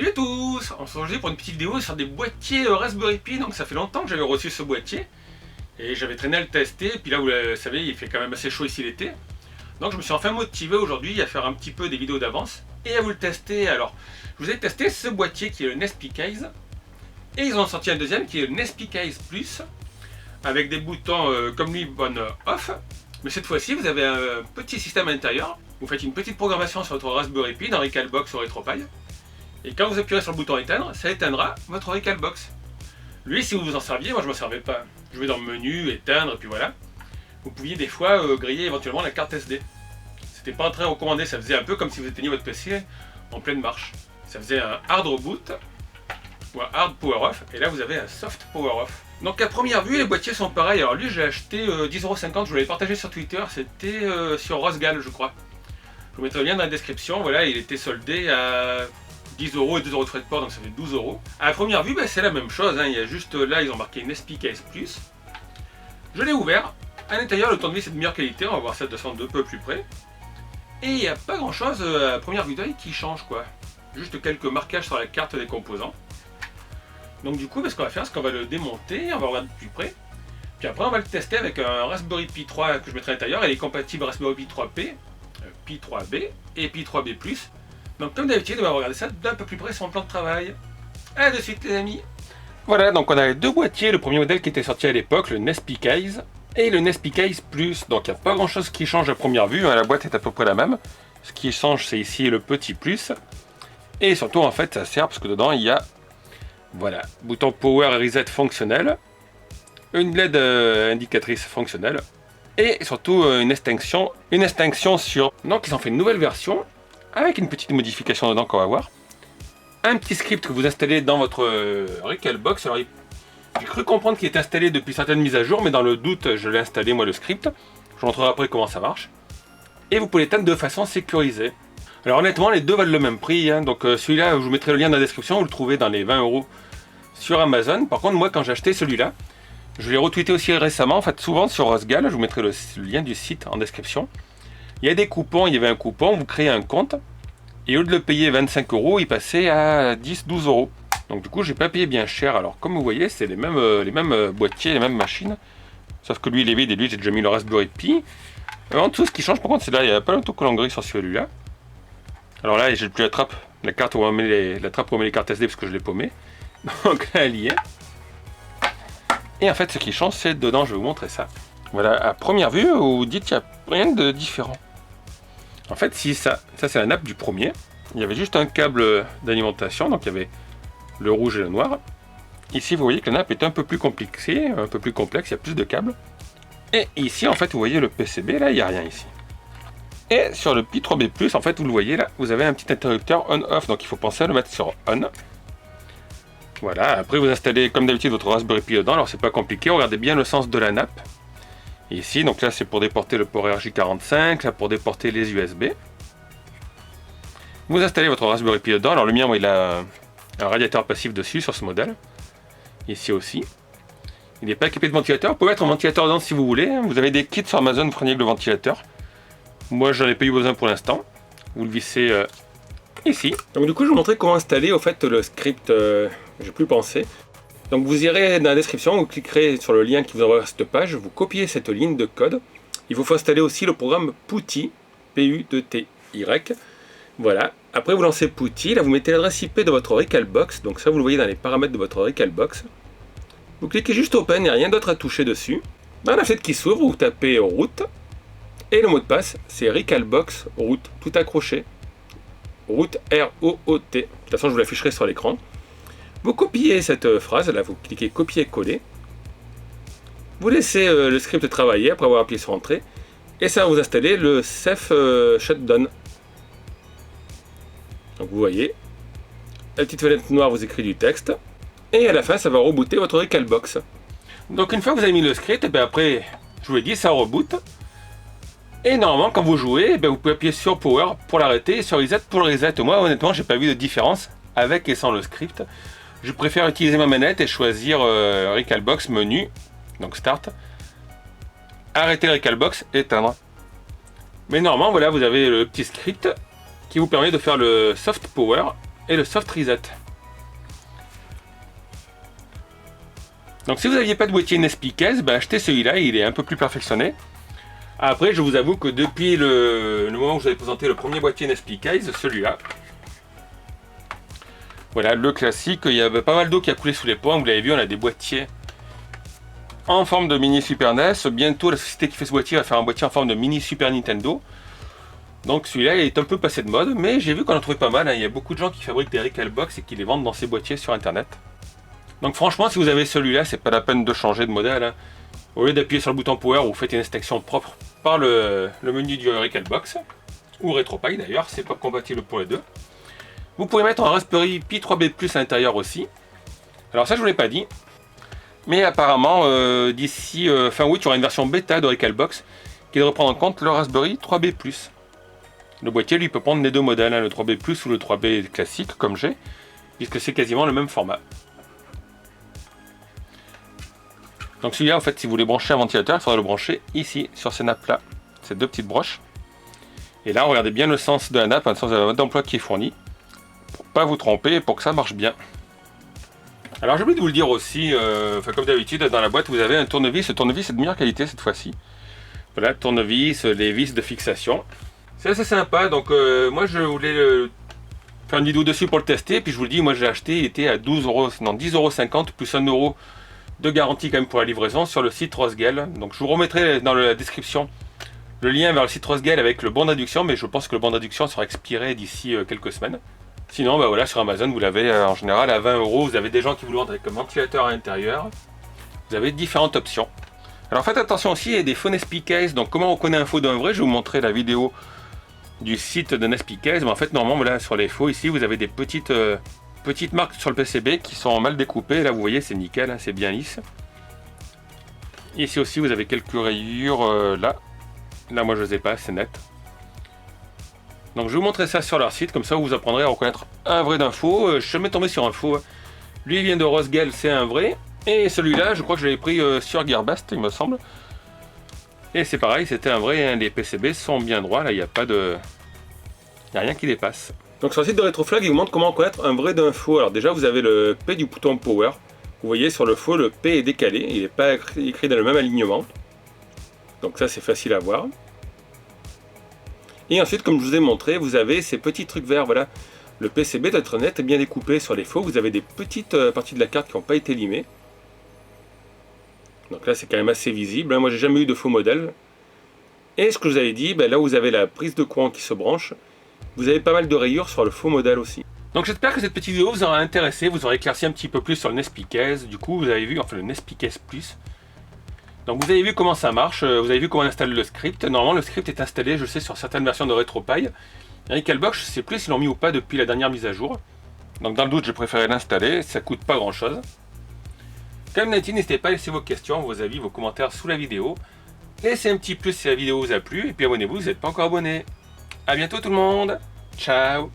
Salut à tous. On se retrouve pour une petite vidéo sur des boîtiers Raspberry Pi. Donc ça fait longtemps que j'avais reçu ce boîtier. Et j'avais traîné à le tester. Et puis là, vous le savez, il fait quand même assez chaud ici l'été. Donc je me suis enfin motivé aujourd'hui à faire un petit peu des vidéos d'avance. Et à vous le tester. Alors, je vous ai testé ce boîtier qui est le Nespi Case. Et ils ont sorti un deuxième qui est le Nespi Case Plus. Avec des boutons comme lui, on/off. Mais cette fois-ci, vous avez un petit système à l'intérieur. Vous faites une petite programmation sur votre Raspberry Pi dans Recalbox ou RetroPie. Et quand vous appuyez sur le bouton éteindre, ça éteindra votre Recalbox. Lui, si vous vous en serviez, moi je ne m'en servais pas. Je vais dans le menu, éteindre, et puis voilà. Vous pouviez des fois griller éventuellement la carte SD. C'était pas très recommandé, ça faisait un peu comme si vous éteigniez votre PC en pleine marche. Ça faisait un hard reboot ou un hard power off, et là vous avez un soft power off. Donc à première vue, les boîtiers sont pareils. Alors lui, j'ai acheté 10,50€, je vous l'avais partagé sur Twitter, c'était sur Rosgal, je crois. Je vous mettrai le lien dans la description. Voilà, il était soldé à 10€ et 2€ de frais de port, donc ça fait 12€. À première vue, c'est la même chose, hein. Il y a juste là, ils ont marqué Nespi Case Plus. Je l'ai ouvert. À l'intérieur, le tournevis est de meilleure qualité, on va voir ça de peu plus près. Et il n'y a pas grand chose à première vue d'œil qui change, quoi. Juste quelques marquages sur la carte des composants. Donc du coup, ce qu'on va faire, c'est qu'on va le démonter, on va regarder de plus près. Puis après, on va le tester avec un Raspberry Pi 3 que je mettrai à l'intérieur. Il est compatible Raspberry Pi 3P, Pi 3B et Pi 3B+. Donc comme d'habitude, on va regarder ça d'un peu plus près sur mon plan de travail. A de suite les amis. Voilà, donc on a deux boîtiers. Le premier modèle qui était sorti à l'époque, le Nespi Case, et le Nespi Case Plus. Donc il n'y a pas grand chose qui change à première vue, hein. La boîte est à peu près la même. Ce qui change, c'est ici le petit plus. Et surtout, en fait, ça sert parce que dedans, il y a, voilà, bouton Power et Reset fonctionnel, une LED indicatrice fonctionnelle, et surtout une extinction sur... Donc ils ont fait une nouvelle version, avec une petite modification dedans qu'on va voir. Un petit script que vous installez dans votre Recalbox. Alors j'ai cru comprendre qu'il est installé depuis certaines mises à jour, mais dans le doute, je l'ai installé moi le script. Je vous montrerai après comment ça marche. Et vous pouvez l'éteindre de façon sécurisée. Alors honnêtement, les deux valent le même prix, hein. Donc celui-là, je vous mettrai le lien dans la description, vous le trouvez dans les 20€ sur Amazon. Par contre, moi quand j'ai acheté celui-là, je l'ai retweeté aussi récemment, en fait souvent sur Rosgal, je vous mettrai le lien du site en description. Il y a des coupons, il y avait un coupon, vous créez un compte, et au lieu de le payer 25€, il passait à 10-12€. Donc du coup, j'ai pas payé bien cher. Alors comme vous voyez, c'est les mêmes boîtiers, les mêmes machines. Sauf que lui, il est vide, et lui, j'ai déjà mis le Raspberry Pi. En dessous, ce qui change par contre, c'est là, il n'y a pas l'autocollant gris sur celui-là. Alors là, j'ai plus la trappe, la trappe où on met les cartes SD parce que je l'ai paumé. Donc là, elle y est. Et en fait, ce qui change, c'est dedans, je vais vous montrer ça. Voilà, à première vue, vous dites qu'il n'y a rien de différent. En fait, si ça c'est la nappe du premier. Il y avait juste un câble d'alimentation, donc il y avait le rouge et le noir. Ici, vous voyez que la nappe est un peu plus compliquée, un peu plus complexe, il y a plus de câbles. Et ici, en fait, vous voyez le PCB, là, il n'y a rien ici. Et sur le Pi 3B+, en fait, vous le voyez là, vous avez un petit interrupteur on-off, donc il faut penser à le mettre sur on. Voilà, après vous installez comme d'habitude votre Raspberry Pi dedans, alors c'est pas compliqué, regardez bien le sens de la nappe. Et ici, donc là c'est pour déporter le port RJ45, là pour déporter les USB. Vous installez votre Raspberry Pi dedans, alors le mien, moi, il a un radiateur passif dessus sur ce modèle. Ici aussi. Il n'est pas équipé de ventilateur, vous pouvez mettre un ventilateur dedans si vous voulez, vous avez des kits sur Amazon, vous prenez le ventilateur. Moi, j'en ai pas eu besoin pour l'instant. Vous le vissez ici. Donc du coup, je vais vous montrer comment installer au fait le script. J'ai plus pensé. Donc vous irez dans la description, vous cliquerez sur le lien qui vous envoie vers cette page, vous copiez cette ligne de code. Il vous faut installer aussi le programme Putty, P-U-T-T-Y. Voilà. Après, vous lancez Putty. Là, vous mettez l'adresse IP de votre Recalbox. Donc ça, vous le voyez dans les paramètres de votre Recalbox. Vous cliquez juste Open, il n'y a rien d'autre à toucher dessus. Dans la fenêtre qui s'ouvre, vous tapez route. Et le mot de passe, c'est Recalbox root, tout accroché. Root, R-O-O-T. De toute façon, je vous l'afficherai sur l'écran. Vous copiez cette phrase, là, vous cliquez copier-coller. Vous laissez le script travailler après avoir appuyé sur Entrée. Et ça va vous installer le Safe Shutdown. Donc vous voyez, la petite fenêtre noire vous écrit du texte. Et à la fin, ça va rebooter votre Recalbox. Donc une fois que vous avez mis le script, et bien après, je vous l'ai dit, ça reboot. Et normalement, quand vous jouez, vous pouvez appuyer sur Power pour l'arrêter et sur Reset pour le reset. Moi, honnêtement, j'ai pas vu de différence avec et sans le script. Je préfère utiliser ma manette et choisir Recalbox, menu, donc Start, arrêter Recalbox, éteindre. Mais normalement, voilà, vous avez le petit script qui vous permet de faire le Soft Power et le soft reset. Donc si vous n'aviez pas de boîtier Nespi Case, achetez celui-là, il est un peu plus perfectionné. Après, je vous avoue que depuis le moment où je vous avais présenté le premier boîtier Nespi Case, celui-là, voilà, le classique, il y avait pas mal d'eau qui a coulé sous les ponts, vous l'avez vu, on a des boîtiers en forme de mini Super NES. Bientôt, la société qui fait ce boîtier va faire un boîtier en forme de mini Super Nintendo. Donc celui-là est un peu passé de mode, mais j'ai vu qu'on en trouvait pas mal, hein. Il y a beaucoup de gens qui fabriquent des Recalbox et qui les vendent dans ces boîtiers sur internet. Donc franchement, si vous avez celui-là, c'est pas la peine de changer de modèle, hein. Au lieu d'appuyer sur le bouton Power, vous faites une extension propre par le menu du Recalbox, ou RetroPie d'ailleurs, c'est pas compatible pour les deux. Vous pouvez mettre un Raspberry Pi 3B+ à l'intérieur aussi. Alors ça je vous l'ai pas dit, mais apparemment d'ici fin août, il y aura une version bêta de Recalbox qui devrait prendre en compte le Raspberry 3B+. Le boîtier lui peut prendre les deux modèles, hein, le 3B+ ou le 3B classique comme j'ai, puisque c'est quasiment le même format. Donc celui-là, en fait, si vous voulez brancher un ventilateur, il faudra le brancher ici, sur ces nappes-là, ces deux petites broches. Et là, regardez bien le sens de la nappe, le sens de la mode d'emploi qui est fourni, pour pas vous tromper et pour que ça marche bien. Alors j'ai oublié de vous le dire aussi, comme d'habitude, dans la boîte, vous avez un tournevis. Ce tournevis est de meilleure qualité cette fois-ci. Voilà, tournevis, les vis de fixation. C'est assez sympa, donc moi je voulais faire une vidéo dessus pour le tester, puis je vous le dis, moi j'ai acheté, il était à 10,50 € plus 1 € de garantie quand même pour la livraison sur le site Rosgel. Donc je vous remettrai dans la description le lien vers le site Rosgel avec le bon d'adduction, mais je pense que le bon d'adduction sera expiré d'ici quelques semaines. Sinon, voilà, sur Amazon, vous l'avez en général à 20 €, vous avez des gens qui vous le vendent avec un ventilateur à l'intérieur. Vous avez différentes options. Alors faites attention aussi, il y a des faux Nespi Case, donc comment on connaît un faux d'un vrai, je vais vous montrer la vidéo du site de Nespi Case, mais en fait normalement là sur les faux ici vous avez des petites marques sur le PCB qui sont mal découpées. Là vous voyez c'est nickel, hein, c'est bien lisse. Ici aussi vous avez quelques rayures là moi je les ai pas, c'est net. Donc je vais vous montrer ça sur leur site, comme ça vous apprendrez à reconnaître un vrai d'un faux. Je suis jamais tombé sur un faux, lui il vient de Rosgel, c'est un vrai, et celui-là je crois que je l'ai pris sur Gearbest il me semble. Et c'est pareil, c'était un vrai, hein, les PCB sont bien droits, là il n'y a pas de... Il n'y a rien qui dépasse. Donc sur le site de Retroflag, il vous montre comment reconnaître un vrai d'un faux. Alors déjà vous avez le P du bouton Power. Vous voyez sur le faux, le P est décalé, il n'est pas écrit dans le même alignement. Donc ça c'est facile à voir. Et ensuite, comme je vous ai montré, vous avez ces petits trucs verts, voilà. Le PCB doit être net et bien découpé. Sur les faux, vous avez des petites parties de la carte qui n'ont pas été limées. Donc là c'est quand même assez visible, hein. Moi j'ai jamais eu de faux modèle. Et ce que je vous avais dit, là où vous avez la prise de courant qui se branche, vous avez pas mal de rayures sur le faux modèle aussi. Donc j'espère que cette petite vidéo vous aura intéressé, vous aura éclairci un petit peu plus sur le Nespi Case. Du coup vous avez vu, enfin le Nespi Case Plus. Donc vous avez vu comment ça marche, vous avez vu comment installer le script. Normalement le script est installé, je sais, sur certaines versions de RetroPie. Recalbox, je ne sais plus s'ils l'ont mis ou pas depuis la dernière mise à jour. Donc dans le doute, je préférais l'installer, ça coûte pas grand chose. Comme d'habitude, n'hésitez pas à laisser vos questions, vos avis, vos commentaires sous la vidéo. Laissez un petit pouce si la vidéo vous a plu, et puis abonnez-vous si vous n'êtes pas encore abonné. A bientôt tout le monde, ciao.